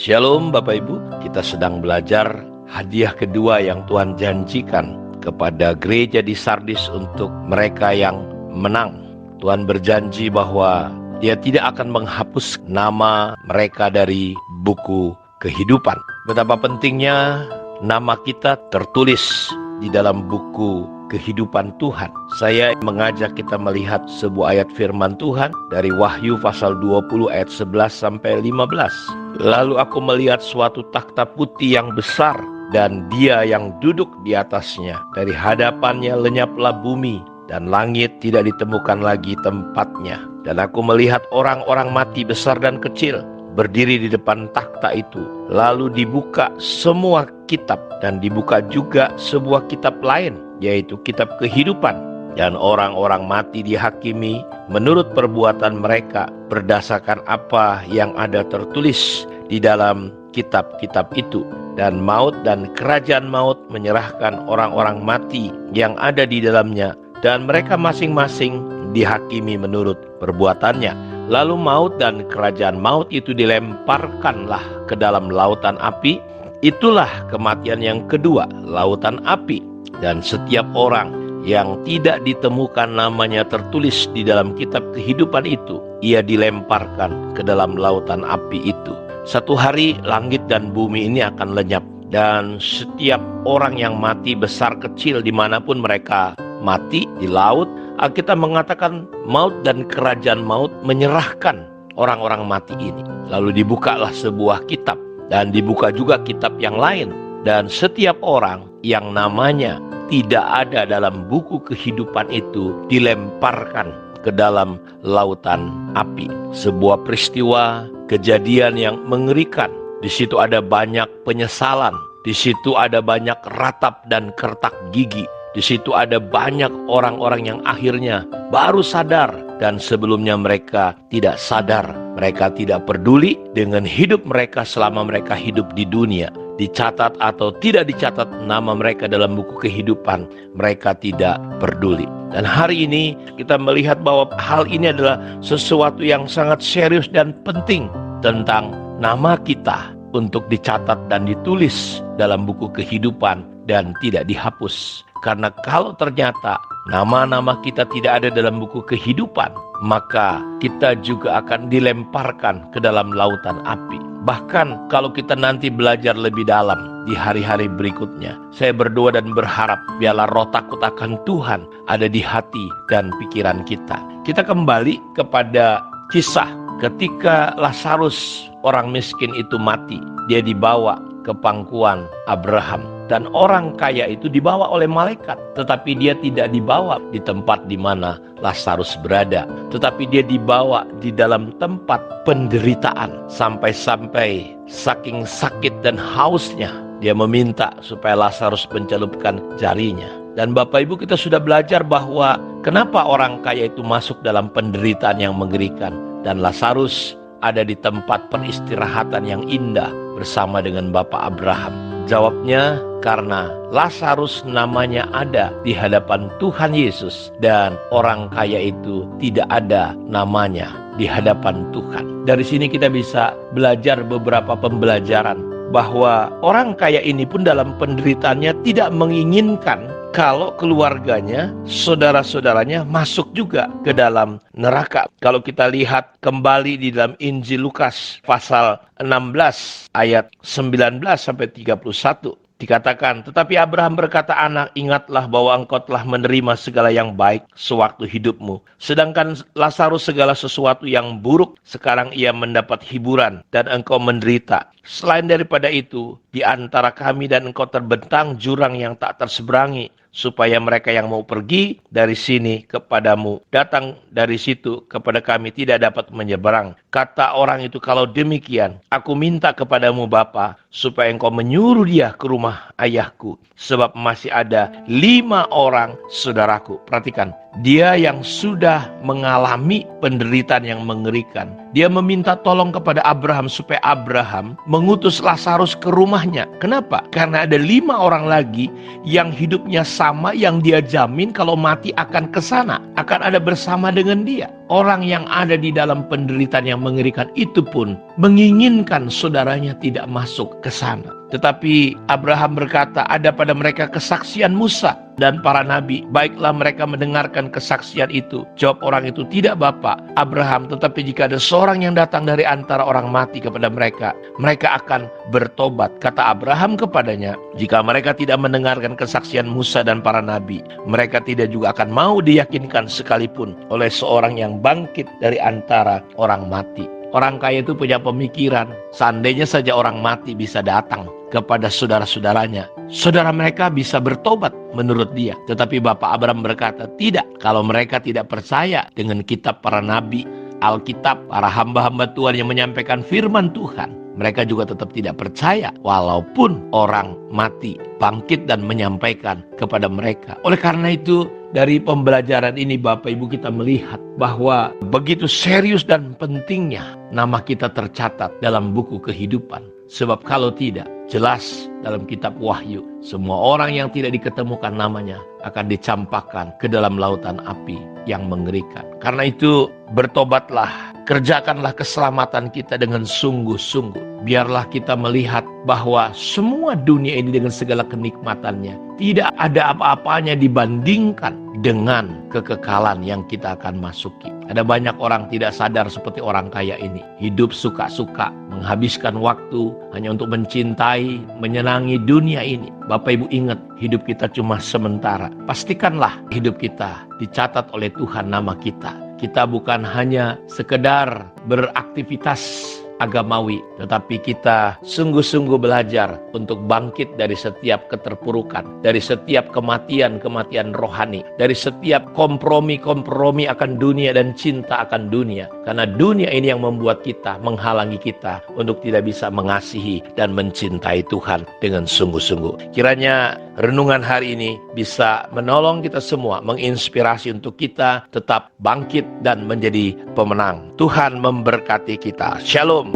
Shalom Bapak Ibu, kita sedang belajar hadiah kedua yang Tuhan janjikan kepada gereja di Sardis untuk mereka yang menang. Tuhan berjanji bahwa Dia tidak akan menghapus nama mereka dari buku kehidupan. Betapa pentingnya nama kita tertulis di dalam buku kehidupan Tuhan. Saya mengajak kita melihat sebuah ayat firman Tuhan dari Wahyu pasal 20 ayat 11 sampai 15. Lalu aku melihat suatu takhta putih yang besar dan Dia yang duduk di atasnya. Dari hadapannya lenyaplah bumi dan langit tidak ditemukan lagi tempatnya. Dan aku melihat orang-orang mati besar dan kecil berdiri di depan takhta itu. Lalu dibuka semua kitab dan dibuka juga sebuah kitab lain, yaitu kitab kehidupan. Dan orang-orang mati dihakimi menurut perbuatan mereka berdasarkan apa yang ada tertulis di dalam kitab-kitab itu. Dan maut dan kerajaan maut menyerahkan orang-orang mati yang ada di dalamnya. Dan mereka masing-masing dihakimi menurut perbuatannya. Lalu maut dan kerajaan maut itu dilemparkanlah ke dalam lautan api. Itulah kematian yang kedua, lautan api. Dan setiap orang yang tidak ditemukan namanya tertulis di dalam kitab kehidupan itu, ia dilemparkan ke dalam lautan api itu. Satu hari langit dan bumi ini akan lenyap. Dan setiap orang yang mati besar kecil dimanapun mereka mati di laut, Alkitab mengatakan maut dan kerajaan maut menyerahkan orang-orang mati ini. Lalu dibukalah sebuah kitab dan dibuka juga kitab yang lain. Dan setiap orang yang namanya tidak ada dalam buku kehidupan itu dilemparkan ke dalam lautan api. Sebuah peristiwa kejadian yang mengerikan. Di situ ada banyak penyesalan. Di situ ada banyak ratap dan kertak gigi. Di situ ada banyak orang-orang yang akhirnya baru sadar dan sebelumnya mereka tidak sadar. Mereka tidak peduli dengan hidup mereka selama mereka hidup di dunia. Dicatat atau tidak dicatat nama mereka dalam buku kehidupan, mereka tidak peduli. Dan hari ini kita melihat bahwa hal ini adalah sesuatu yang sangat serius dan penting tentang nama kita untuk dicatat dan ditulis dalam buku kehidupan dan tidak dihapus. Karena kalau ternyata nama-nama kita tidak ada dalam buku kehidupan, maka kita juga akan dilemparkan ke dalam lautan api. Bahkan kalau kita nanti belajar lebih dalam di hari-hari berikutnya, saya berdoa dan berharap biarlah roh takut akan Tuhan ada di hati dan pikiran kita. Kita kembali kepada kisah ketika Lazarus orang miskin itu mati. Dia dibawa ke pangkuan Abraham. Dan orang kaya itu dibawa oleh malaikat. Tetapi dia tidak dibawa di tempat di mana Lazarus berada. Tetapi dia dibawa di dalam tempat penderitaan. Sampai-sampai saking sakit dan hausnya, dia meminta supaya Lazarus mencelupkan jarinya. Dan Bapak Ibu, kita sudah belajar bahwa kenapa orang kaya itu masuk dalam penderitaan yang mengerikan. Dan Lazarus ada di tempat peristirahatan yang indah bersama dengan Bapak Abraham. Jawabnya, karena Lazarus namanya ada di hadapan Tuhan Yesus dan orang kaya itu tidak ada namanya di hadapan Tuhan. Dari sini kita bisa belajar beberapa pembelajaran bahwa orang kaya ini pun dalam penderitaannya tidak menginginkan kalau keluarganya, saudara-saudaranya masuk juga ke dalam neraka. Kalau kita lihat kembali di dalam Injil Lukas pasal 16 ayat 19 sampai 31. Dikatakan, tetapi Abraham berkata, anak, ingatlah bahwa engkau telah menerima segala yang baik sewaktu hidupmu. Sedangkan Lazarus segala sesuatu yang buruk, sekarang ia mendapat hiburan dan engkau menderita. Selain daripada itu, di antara kami dan engkau terbentang jurang yang tak terseberangi, supaya mereka yang mau pergi dari sini kepadamu, datang dari situ kepada kami tidak dapat menyeberang. Kata orang itu, kalau demikian, aku minta kepadamu Bapa, supaya engkau menyuruh dia ke rumah ayahku, sebab masih ada 5 orang saudaraku. Perhatikan, dia yang sudah mengalami penderitaan yang mengerikan, dia meminta tolong kepada Abraham supaya Abraham mengutus Lazarus ke rumahnya. Kenapa? Karena ada 5 orang lagi yang hidupnya sama, yang dia jamin kalau mati akan ke sana, akan ada bersama dengan dia. orang yang ada di dalam penderitaan yang mengerikan itu pun menginginkan saudaranya tidak masuk ke sana. Tetapi Abraham berkata, ada pada mereka kesaksian Musa dan para nabi. Baiklah mereka mendengarkan kesaksian itu. Jawab orang itu, tidak Bapak Abraham, tetapi jika ada seorang yang datang dari antara orang mati kepada mereka, mereka akan bertobat. Kata Abraham kepadanya, jika mereka tidak mendengarkan kesaksian Musa dan para nabi, mereka tidak juga akan mau diyakinkan sekalipun oleh seorang yang bangkit dari antara orang mati. Orang kaya itu punya pemikiran, seandainya saja orang mati bisa datang kepada saudara-saudaranya, saudara mereka bisa bertobat menurut dia. Tetapi Bapak Abraham berkata, tidak, kalau mereka tidak percaya dengan kitab para nabi, Alkitab, para hamba-hamba Tuhan yang menyampaikan firman Tuhan, mereka juga tetap tidak percaya walaupun orang mati bangkit dan menyampaikan kepada mereka. Oleh karena itu, dari pembelajaran ini Bapak Ibu kita melihat bahwa begitu serius dan pentingnya nama kita tercatat dalam buku kehidupan. Sebab kalau tidak, jelas dalam kitab Wahyu, semua orang yang tidak diketemukan namanya akan dicampakkan ke dalam lautan api yang mengerikan. Karena itu bertobatlah, kerjakanlah keselamatan kita dengan sungguh-sungguh. Biarlah kita melihat bahwa semua dunia ini dengan segala kenikmatannya tidak ada apa-apanya dibandingkan dengan kekekalan yang kita akan masuki. Ada banyak orang tidak sadar seperti orang kaya ini. Hidup suka-suka, menghabiskan waktu hanya untuk mencintai, menyenangi dunia ini. Bapak Ibu ingat, hidup kita cuma sementara. Pastikanlah hidup kita dicatat oleh Tuhan nama kita. Kita bukan hanya sekedar beraktivitas agamawi, tetapi kita sungguh-sungguh belajar untuk bangkit dari setiap keterpurukan, dari setiap kematian rohani, dari setiap kompromi akan dunia dan cinta akan dunia. Karena dunia ini yang membuat kita, menghalangi kita untuk tidak bisa mengasihi dan mencintai Tuhan dengan sungguh-sungguh. Kiranya renungan hari ini bisa menolong kita semua, menginspirasi untuk kita tetap bangkit dan menjadi pemenang. Tuhan memberkati kita. Shalom.